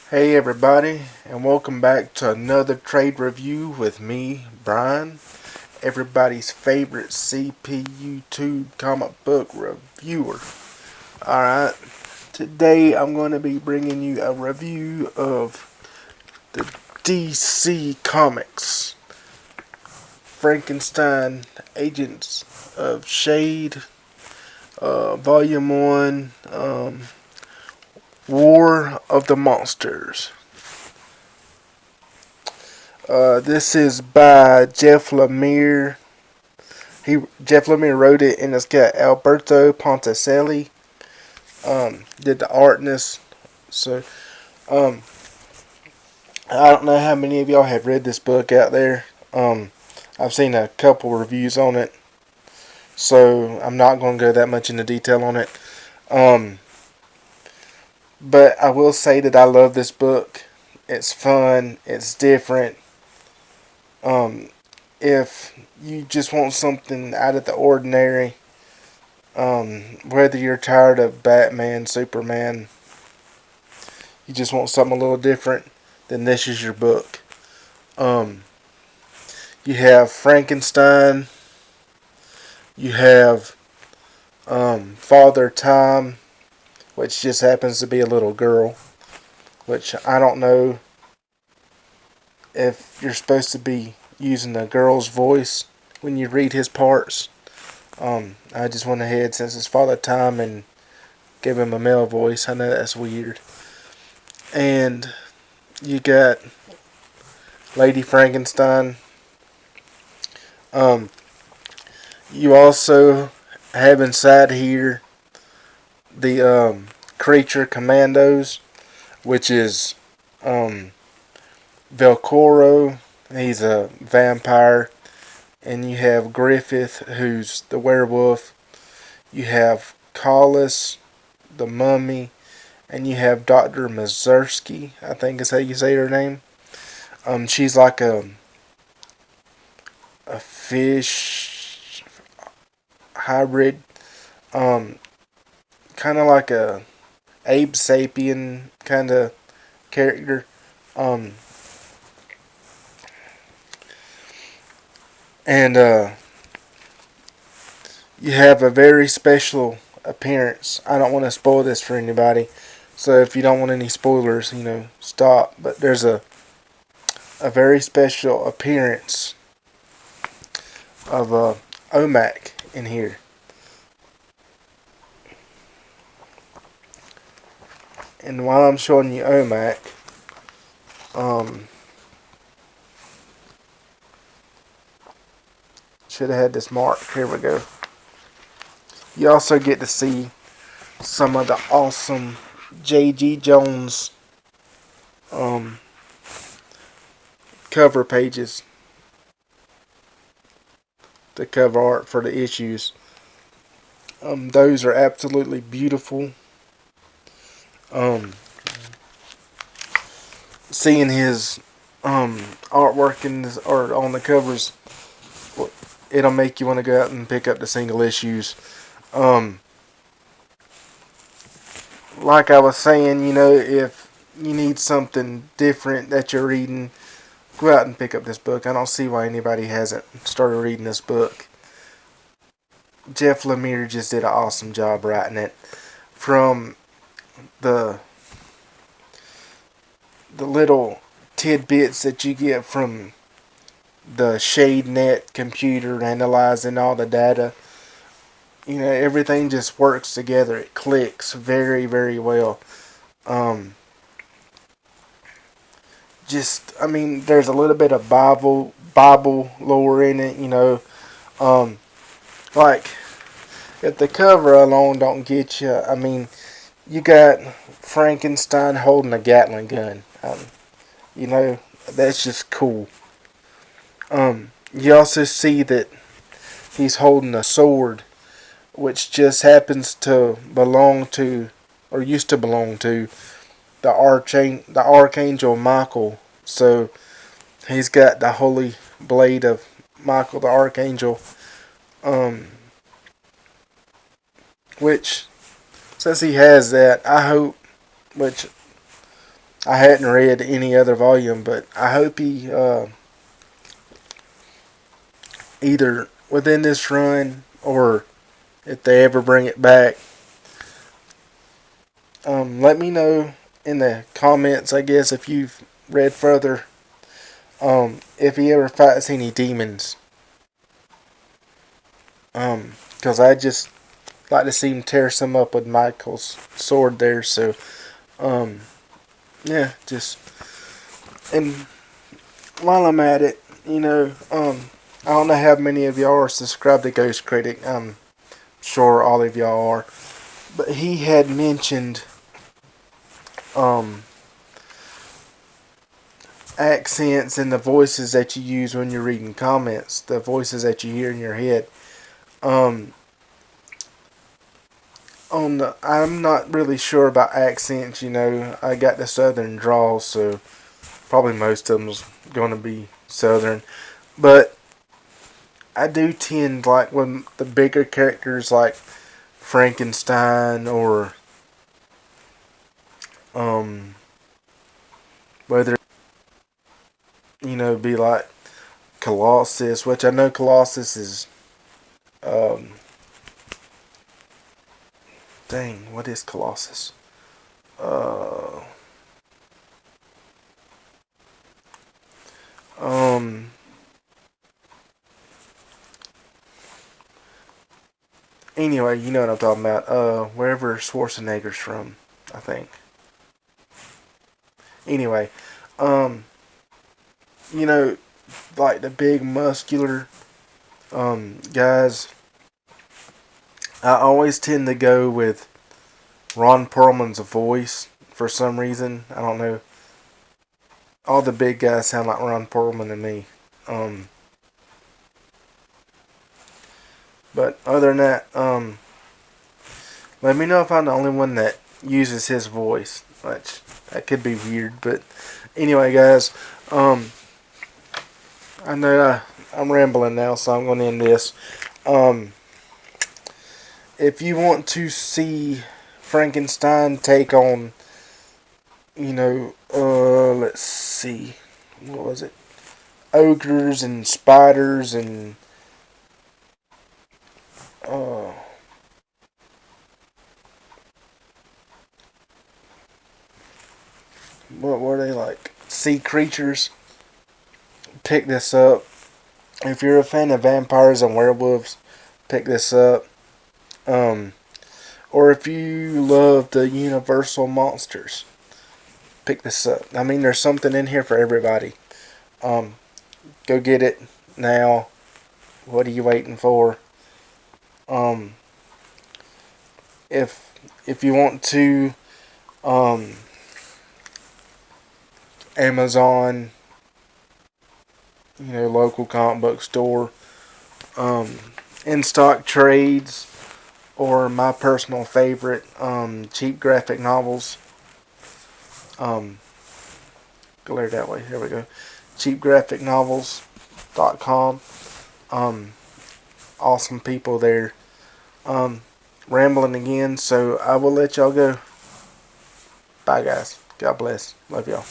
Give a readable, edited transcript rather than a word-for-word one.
Hey everybody, and welcome back to another trade review with me, Brian, everybody's favorite CP YouTube comic book reviewer. Alright, today I'm going to be bringing you a review of the DC Comics Frankenstein Agents of S.H.A.D.E, Volume 1, War of the Monsters. This is by Jeff Lemire. Jeff Lemire wrote it, and it's got Alberto Ponticelli did the art in this. So um, I don't know how many of y'all have read this book out there. I've seen a couple reviews on it, so I'm not going to go that much into detail on it. Um, but I will say that I love this book. It's fun. It's different. Um, if you just want something out of the ordinary, whether you're tired of Batman, Superman, you just want something a little different, then this is your book. Um, you have Frankenstein, you have Father Time, which just happens to be a little girl, which I don't know if you're supposed to be using a girl's voice when you read his parts. I just went ahead, since it's Father Time, and gave him a male voice. I know that's weird. And you got Lady Frankenstein. Um, you also have inside here the creature commandos, which is um, Velcoro. He's a vampire, and you have Griffith, who's the werewolf. You have Collis, the mummy, and you have Dr. Mazursky, I think is how you say her name. She's like a fish hybrid, um, kind of like a Abe Sapien kind of character. Um, and you have a very special appearance. I don't want to spoil this for anybody, so if you don't want any spoilers, stop. But there's a very special appearance of Omac in here. And while I'm showing you Omac, um, should have had this marked. Here we go. You also get to see some of the awesome J.G. Jones um, cover pages, the cover art for the issues. Those are absolutely beautiful. Um, Seeing his artwork or on the covers, it'll make you want to go out and pick up the single issues. Um, like I was saying, if you need something different that you're reading, go out and pick up this book. I don't see why anybody hasn't started reading this book. Jeff Lemire just did an awesome job writing it. From the the little tidbits that you get from the S.H.A.D.E computer analyzing all the data, everything just works together. It clicks very, very well. Um, there's a little bit of Bible lore in it. Like, if the cover alone don't get you, you got Frankenstein holding a Gatling gun. You know, that's just cool. You also see that he's holding a sword, which just happens to belong to, or used to belong to, the Archangel Michael. So he's got the holy blade of Michael the Archangel, um, which, since he has that, I hope, which I hadn't read any other volume, but I hope he either within this run or if they ever bring it back, let me know in the comments, I guess, if you've read further, if he ever fights any demons. Because I just like to see him tear some up with Michael's sword there. So, um, yeah, just and while I'm at it, I don't know how many of y'all are subscribed to Ghost Critic. I'm sure all of y'all are, but he had mentioned um accents and the voices that you use when you're reading comments, the voices that you hear in your head. Um, I'm not really sure about accents. I got the southern drawl, so probably most of them's going to be southern. But I do tend like when the bigger characters like Frankenstein or um whether be like Colossus, which I know Colossus is um dang, what is Colossus? Uh um anyway, you know what I'm talking about. Wherever Schwarzenegger's from, I think. Anyway, um you know, like the big muscular guys, I always tend to go with Ron Perlman's voice for some reason. I don't know. All the big guys sound like Ron Perlman to me. Um, but other than that, let me know if I'm the only one that uses his voice. Which that could be weird, but anyway, guys, I know I'm rambling now, so I'm going to end this. Um, if you want to see Frankenstein take on, let's see, what was it? Ogres and spiders and uh, what were they like? Sea creatures. Pick this up. If you're a fan of vampires and werewolves, pick this up. Um, or if you love the Universal monsters, pick this up. I mean, there's something in here for everybody. Um, go get it now. What are you waiting for? Um, if you want to, um, Amazon, local comic book store, um, in stock trades, or my personal favorite, cheap graphic novels. Um, go there that way. There we go. Cheapgraphicnovels.com. Um, awesome people there. Um, rambling again, so I will let y'all go. Bye, guys. God bless. Love y'all.